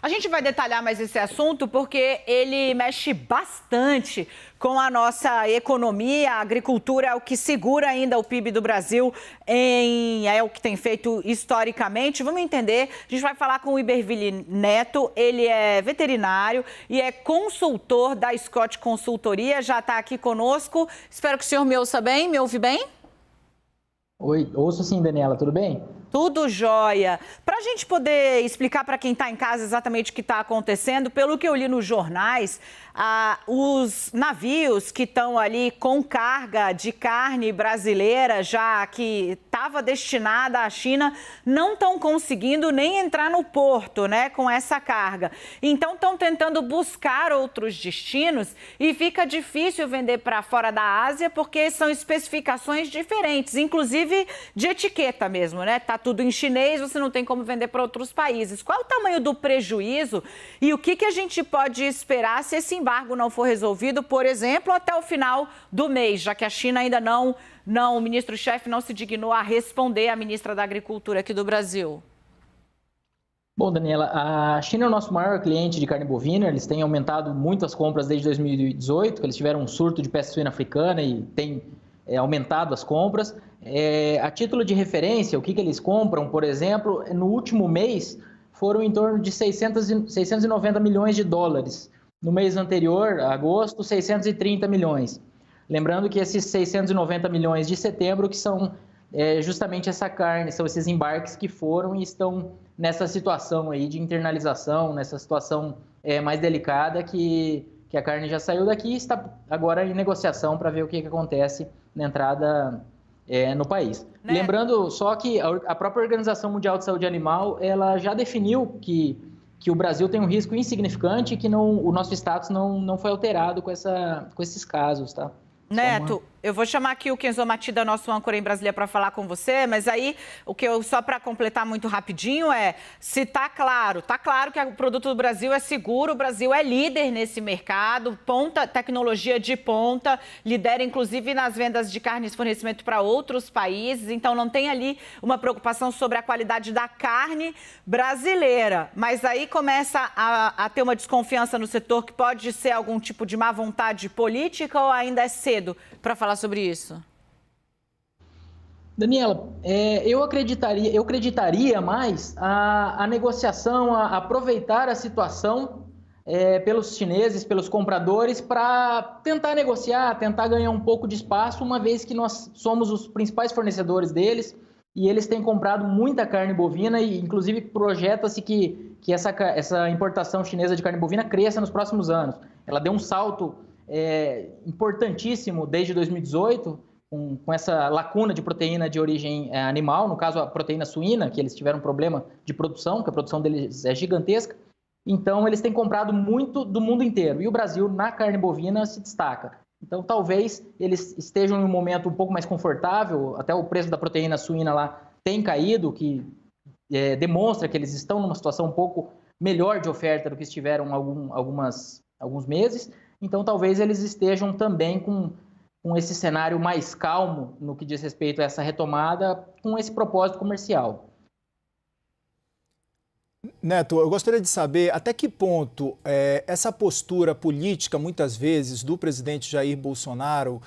A gente vai detalhar mais esse assunto porque ele mexe bastante com a nossa economia. A agricultura é o que segura ainda o PIB do Brasil, é o que tem feito historicamente. Vamos entender. A gente vai falar com o Iberville Neto. Ele é veterinário e é consultor da Scott Consultoria. Já está aqui conosco. Espero que o senhor me ouça bem. Me ouve bem? Oi, ouço sim, Daniela, tudo bem? Tudo jóia. Para a gente poder explicar para quem está em casa exatamente o que está acontecendo, pelo que eu li nos jornais, os navios que estão ali com carga de carne brasileira, já que estava destinada à China, não estão conseguindo nem entrar no porto, né, com essa carga. Então estão tentando buscar outros destinos e fica difícil vender para fora da Ásia porque são especificações diferentes, inclusive de etiqueta mesmo, né? Tá tudo em chinês, você não tem como vender para outros países. Qual é o tamanho do prejuízo e o que a gente pode esperar se esse embargo não for resolvido, por exemplo, até o final do mês, já que a China ainda o ministro-chefe não se dignou a responder à ministra da Agricultura aqui do Brasil? Bom, Daniela, a China é o nosso maior cliente de carne bovina, eles têm aumentado muito as compras desde 2018, que eles tiveram um surto de peste suína africana e têm aumentado as compras. A título de referência, o que eles compram, por exemplo, no último mês foram em torno de 690 milhões de dólares. No mês anterior, agosto, 630 milhões. Lembrando que esses 690 milhões de setembro, que são justamente essa carne, são esses embarques que foram e estão nessa situação aí de internalização, nessa situação mais delicada que a carne já saiu daqui e está agora em negociação para ver o que acontece na entrada no país. Né? Lembrando só que a própria Organização Mundial de Saúde Animal, ela já definiu que o Brasil tem um risco insignificante e que o nosso status não foi alterado com esses casos, tá? Neto, eu vou chamar aqui o Kenzo Matida, nosso âncora em Brasília, para falar com você, mas aí, só para completar muito rapidinho, se tá claro que o produto do Brasil é seguro, o Brasil é líder nesse mercado, tecnologia de ponta, lidera inclusive nas vendas de carne e fornecimento para outros países, então não tem ali uma preocupação sobre a qualidade da carne brasileira, mas aí começa a ter uma desconfiança no setor que pode ser algum tipo de má vontade política ou ainda é cedo para falar sobre isso? Daniela, eu acreditaria mais a negociação, a aproveitar a situação pelos chineses, pelos compradores, para tentar negociar, tentar ganhar um pouco de espaço, uma vez que nós somos os principais fornecedores deles e eles têm comprado muita carne bovina e, inclusive, projeta-se que essa importação chinesa de carne bovina cresça nos próximos anos. Ela deu um salto importantíssimo desde 2018, com essa lacuna de proteína de origem animal, no caso a proteína suína, que eles tiveram um problema de produção, que a produção deles é gigantesca. Então, eles têm comprado muito do mundo inteiro. E o Brasil, na carne bovina, se destaca. Então, talvez eles estejam em um momento um pouco mais confortável, até o preço da proteína suína lá tem caído, que demonstra que eles estão numa situação um pouco melhor de oferta do que estiveram alguns meses. Então, talvez eles estejam também com esse cenário mais calmo no que diz respeito a essa retomada, com esse propósito comercial. Neto, eu gostaria de saber até que ponto essa postura política, muitas vezes, do presidente Jair Bolsonaro,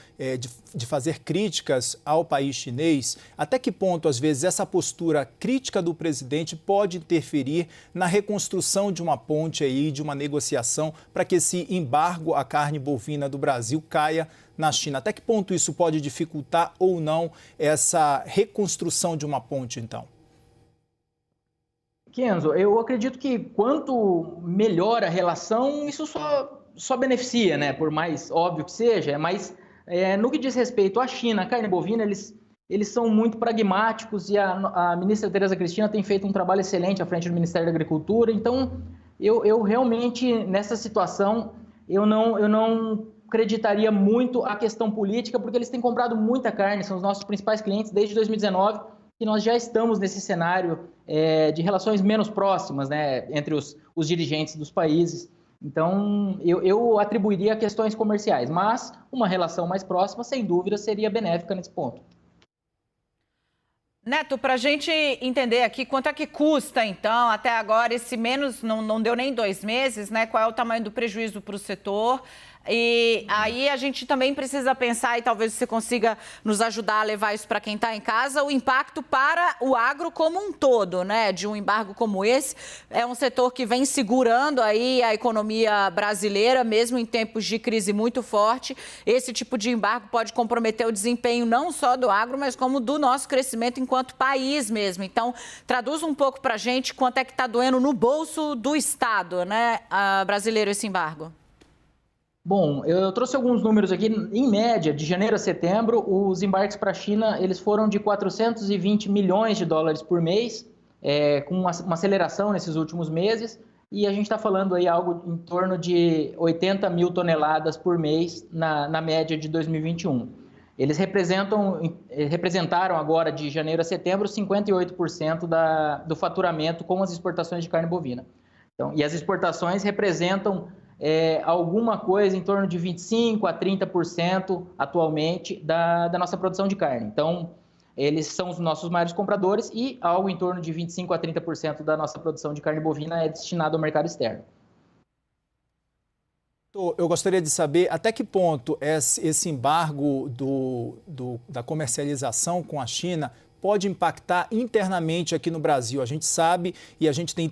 de fazer críticas ao país chinês, até que ponto, às vezes, essa postura crítica do presidente pode interferir na reconstrução de uma ponte aí, de uma negociação, para que esse embargo à carne bovina do Brasil caia na China? Até que ponto isso pode dificultar ou não essa reconstrução de uma ponte, então? Kenzo, eu acredito que quanto melhor a relação, isso só beneficia, né? Por mais óbvio que seja, mas no que diz respeito à China, a carne bovina, eles são muito pragmáticos e a ministra Tereza Cristina tem feito um trabalho excelente à frente do Ministério da Agricultura. Então, eu realmente, nessa situação, eu não acreditaria muito a questão política, porque eles têm comprado muita carne, são os nossos principais clientes desde 2019, e nós já estamos nesse cenário de relações menos próximas, né, entre os dirigentes dos países. Então, eu atribuiria a questões comerciais, mas uma relação mais próxima, sem dúvida, seria benéfica nesse ponto. Neto, para a gente entender aqui quanto é que custa, então, até agora, esse menos, não deu nem 2 meses, né? Qual é o tamanho do prejuízo para o setor? E aí a gente também precisa pensar, e talvez você consiga nos ajudar a levar isso para quem está em casa, o impacto para o agro como um todo, né? De um embargo como esse. É um setor que vem segurando aí a economia brasileira, mesmo em tempos de crise muito forte. Esse tipo de embargo pode comprometer o desempenho não só do agro, mas como do nosso crescimento enquanto país mesmo. Então, traduz um pouco para a gente quanto é que está doendo no bolso do Estado, né, brasileiro, esse embargo. Bom, eu trouxe alguns números aqui. Em média, de janeiro a setembro, os embarques para a China eles foram de 420 milhões de dólares por mês, com uma aceleração nesses últimos meses. E a gente está falando aí algo em torno de 80 mil toneladas por mês na média de 2021. Eles representaram agora, de janeiro a setembro, 58% do faturamento com as exportações de carne bovina. Então, e as exportações representam alguma coisa em torno de 25% a 30% atualmente da nossa produção de carne. Então, eles são os nossos maiores compradores e algo em torno de 25% a 30% da nossa produção de carne bovina é destinado ao mercado externo. Eu gostaria de saber até que ponto esse embargo da comercialização com a China pode impactar internamente aqui no Brasil. A gente sabe e a gente tem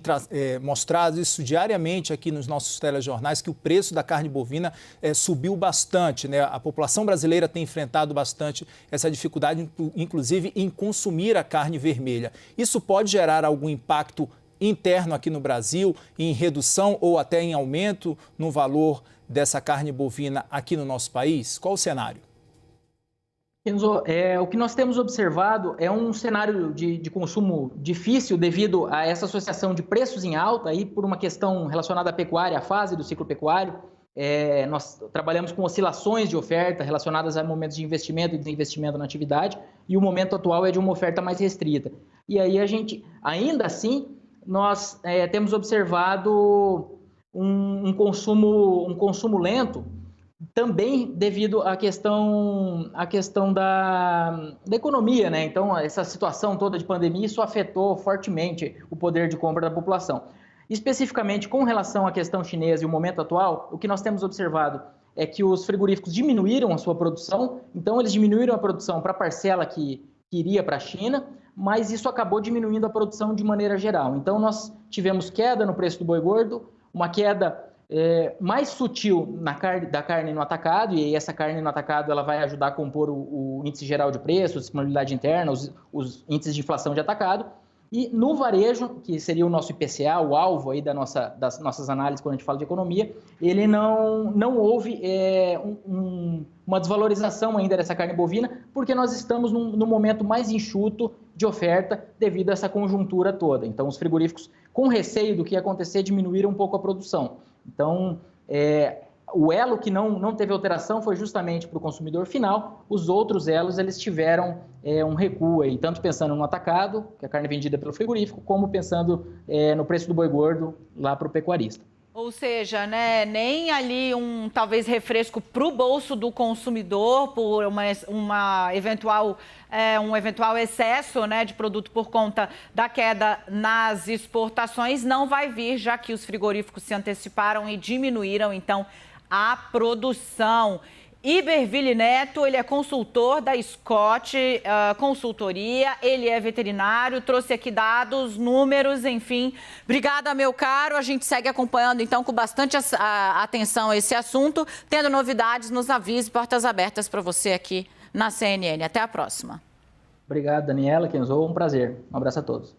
mostrado isso diariamente aqui nos nossos telejornais, que o preço da carne bovina subiu bastante, né? A população brasileira tem enfrentado bastante essa dificuldade, inclusive em consumir a carne vermelha. Isso pode gerar algum impacto interno aqui no Brasil, em redução ou até em aumento no valor dessa carne bovina aqui no nosso país? Qual o cenário? Enzo, o que nós temos observado é um cenário de consumo difícil devido a essa associação de preços em alta, aí por uma questão relacionada à pecuária, à fase do ciclo pecuário. Nós trabalhamos com oscilações de oferta relacionadas a momentos de investimento e desinvestimento na atividade, e o momento atual é de uma oferta mais restrita. E aí ainda assim, nós temos observado um consumo lento, também devido à questão da economia, né? Então, essa situação toda de pandemia, isso afetou fortemente o poder de compra da população. Especificamente com relação à questão chinesa e o momento atual, o que nós temos observado é que os frigoríficos diminuíram a sua produção, então eles diminuíram a produção para a parcela que iria para a China, mas isso acabou diminuindo a produção de maneira geral. Então, nós tivemos queda no preço do boi gordo, uma queda mais sutil da carne no atacado, e essa carne no atacado ela vai ajudar a compor o índice geral de preço, a disponibilidade interna, os índices de inflação de atacado. E no varejo, que seria o nosso IPCA, o alvo aí das nossas análises quando a gente fala de economia, ele não houve uma desvalorização ainda dessa carne bovina, porque nós estamos no momento mais enxuto de oferta devido a essa conjuntura toda. Então, os frigoríficos, com receio do que ia acontecer, diminuíram um pouco a produção. Então, o elo que não teve alteração foi justamente para o consumidor final. Os outros elos eles tiveram um recuo, aí, tanto pensando no atacado, que é a carne vendida pelo frigorífico, como pensando no preço do boi gordo lá para o pecuarista. Ou seja, né, nem ali talvez refresco para o bolso do consumidor por um eventual excesso, né, de produto por conta da queda nas exportações não vai vir, já que os frigoríficos se anteciparam e diminuíram então a produção. Iberville Neto, ele é consultor da Scott Consultoria, ele é veterinário, trouxe aqui dados, números, enfim. Obrigada, meu caro. A gente segue acompanhando, então, com bastante atenção esse assunto. Tendo novidades, nos avise, portas abertas para você aqui na CNN. Até a próxima. Obrigado, Daniela, Kenzo, um prazer. Um abraço a todos.